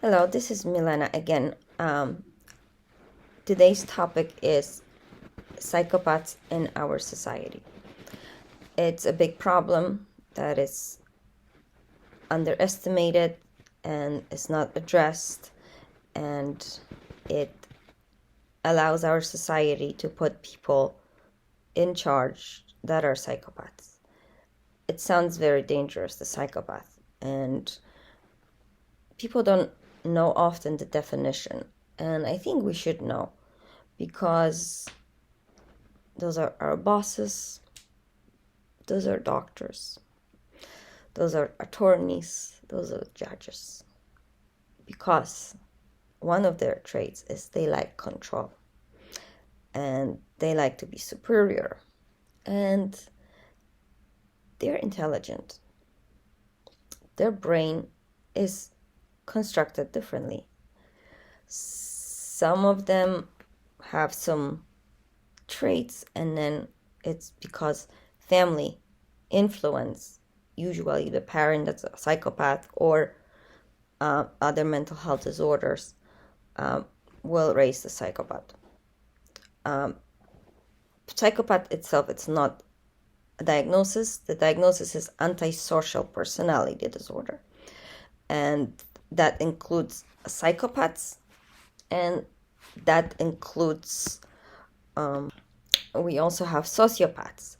Hello, this is Milena again. Today's topic is psychopaths in our society. It's a big problem that is underestimated and is not addressed, and it allows our society to put people in charge that are psychopaths. It sounds very dangerous, the psychopath, and people don't know often the definition, and I think we should know because those are our bosses, those are doctors, those are attorneys, those are judges. Because one of their traits is they like control and they like to be superior and they're intelligent. Their brain is constructed differently. Some of them have some traits, and then it's because family influence, usually the parent that's a psychopath or other mental health disorders, will raise the psychopath. Psychopath itself, it's not a diagnosis. The diagnosis is antisocial personality disorder, and that includes psychopaths, and that includes we also have sociopaths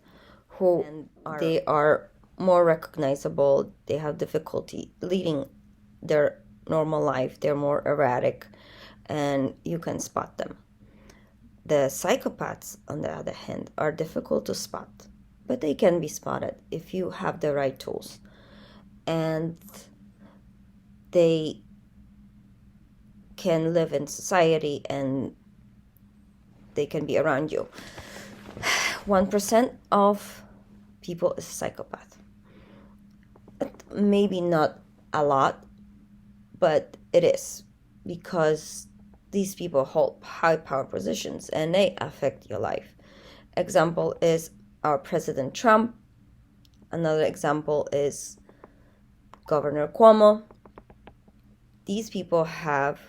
who they are more recognizable. They have difficulty leading their normal life. They're more erratic and you can spot them. The psychopaths, on the other hand, are difficult to spot, but they can be spotted if you have the right tools. And they can live in society and they can be around you. 1% of people is psychopath. Maybe not a lot, but it is, because these people hold high power positions and they affect your life. Example is our President Trump. Another example is Governor Cuomo. These people have,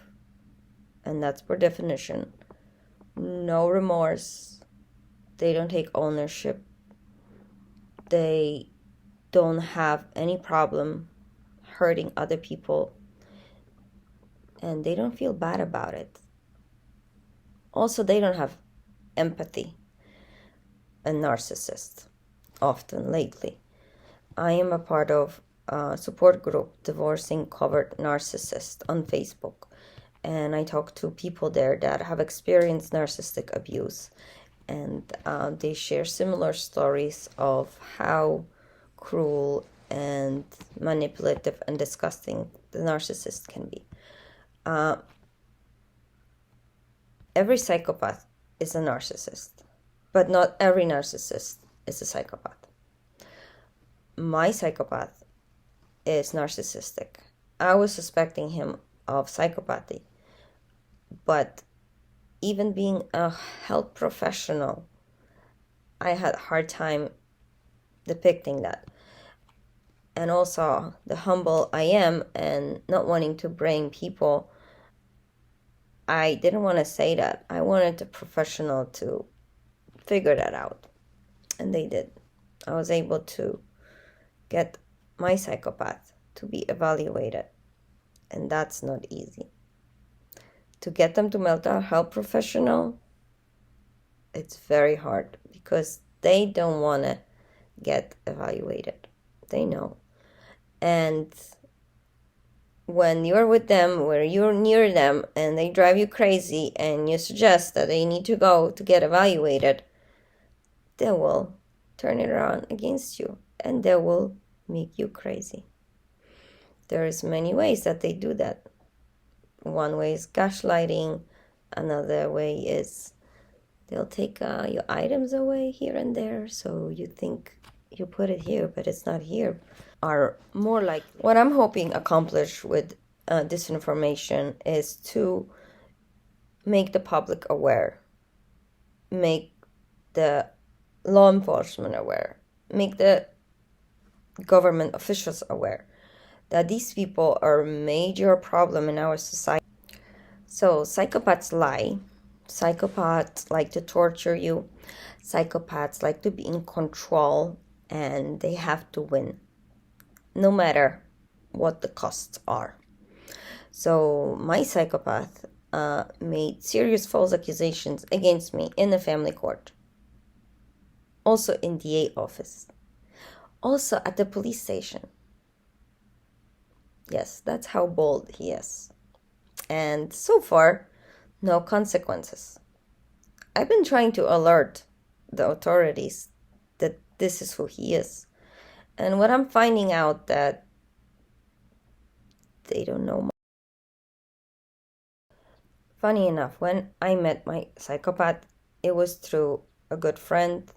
and that's per definition, no remorse. They don't take ownership. They don't have any problem hurting other people. And they don't feel bad about it. Also, they don't have empathy. A narcissist, often lately. I am a part of a support group, Divorcing Covert Narcissist, on Facebook. And I talk to people there that have experienced narcissistic abuse. And they share similar stories of how cruel and manipulative and disgusting the narcissist can be. Every psychopath is a narcissist, but not every narcissist is a psychopath. My psychopath is narcissistic. I was suspecting him of psychopathy, but even being a health professional, I had a hard time depicting that. And also the humble I am and not wanting to bring people, I didn't want to say that. I wanted the professional to figure that out. And they did. I was able to get my psychopath to be evaluated. And that's not easy. To get them to mental health professional, it's very hard because they don't want to get evaluated. They know. And when you're with them, where you're near them, and they drive you crazy, and you suggest that they need to go to get evaluated, they will turn it around against you, and they will make you crazy. There is many ways that they do that. One way is gaslighting. Another way is they'll take your items away here and there, so you think you put it here, but it's not here. Are more like what I'm hoping accomplish with this information is to make the public aware, make the law enforcement aware, make the government officials aware that these people are a major problem in our society. So psychopaths lie. Psychopaths like to torture you. Psychopaths like to be in control, and they have to win, no matter what the costs are. So my psychopath made serious false accusations against me in the family court, also in DA office, also at the police station. Yes, that's how bold he is. And so far, no consequences. I've been trying to alert the authorities that this is who he is. And what I'm finding out that they don't know much. Funny enough, when I met my psychopath, it was through a good friend.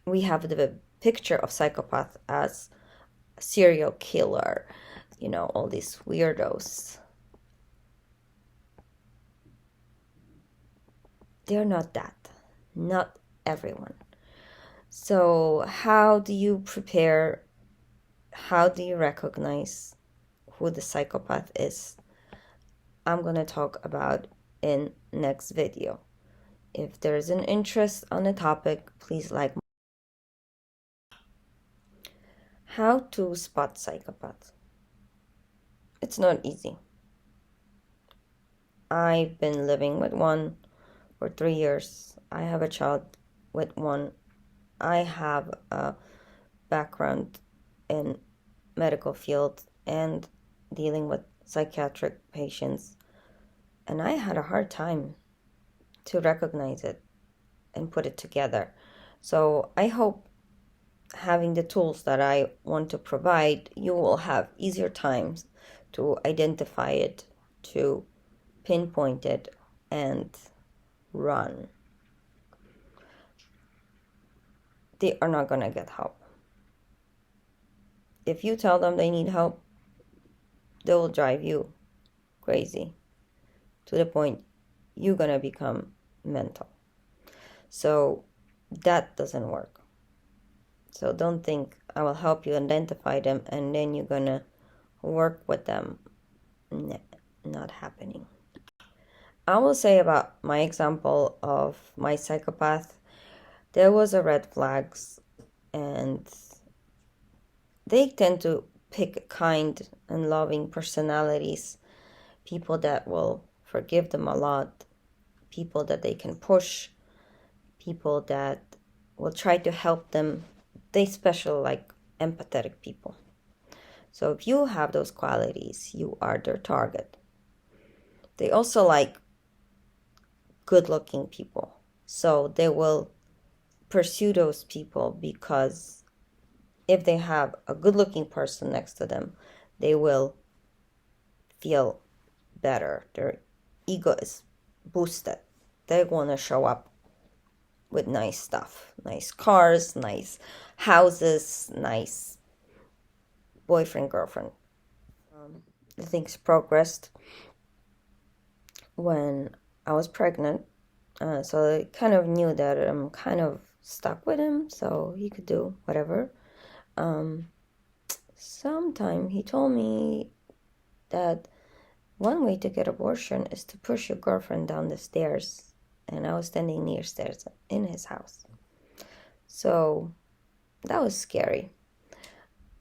We have the picture of psychopath as a serial killer, all these weirdos. They're not that. Not everyone. So how do you prepare? How do you recognize who the psychopath is? I'm going to talk about in next video. If there's an interest on the topic, please like. How to spot psychopaths. It's not easy. I've been living with one for 3 years. I have a child with one. I have a background in medical field and dealing with psychiatric patients, and I had a hard time to recognize it and put it together. So I hope having the tools that I want to provide, you will have easier times to identify it, to pinpoint it, and run. They are not going to get help. If you tell them they need help, they will drive you crazy to the point you're going to become mental. So that doesn't work. So don't think I will help you identify them and then you're going to work with them. Not happening. I will say about my example of my psychopath, there was a red flags, and they tend to pick kind and loving personalities, people that will forgive them a lot, people that they can push, people that will try to help them. They especially like empathetic people. So if you have those qualities, you are their target. They also like good-looking people. So they will pursue those people because if they have a good-looking person next to them, they will feel better. Their ego is boosted. They want to show up with nice stuff, nice cars, nice houses, nice boyfriend, girlfriend. Things progressed when I was pregnant, so I kind of knew that I'm kind of stuck with him, so he could do whatever. Sometime he told me that one way to get abortion is to push your girlfriend down the stairs, and I was standing near stairs in his house. So that was scary.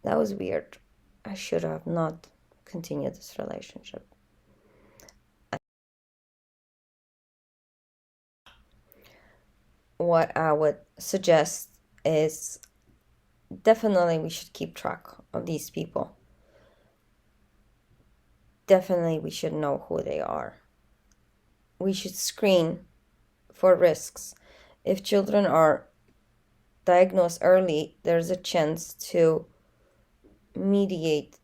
That was weird. I should have not continued this relationship. What I would suggest is definitely we should keep track of these people. Definitely we should know who they are. We should screen for risks. If children are diagnosed early, there's a chance to mediate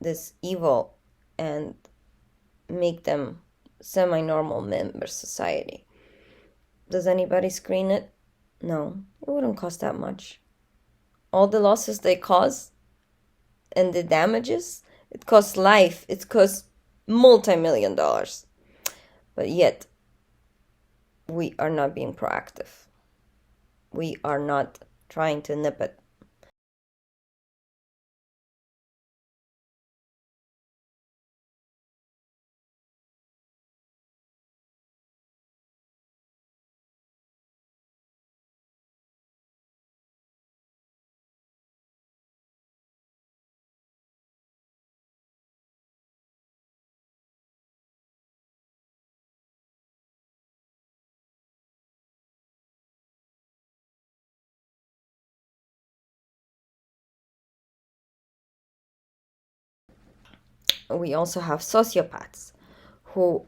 this evil and make them semi-normal members of society. Does anybody screen it? No, it wouldn't cost that much. All the losses they cause and the damages, it costs life, it costs multi-million dollars. But yet, we are not being proactive. We are not trying to nip it. we also have sociopaths who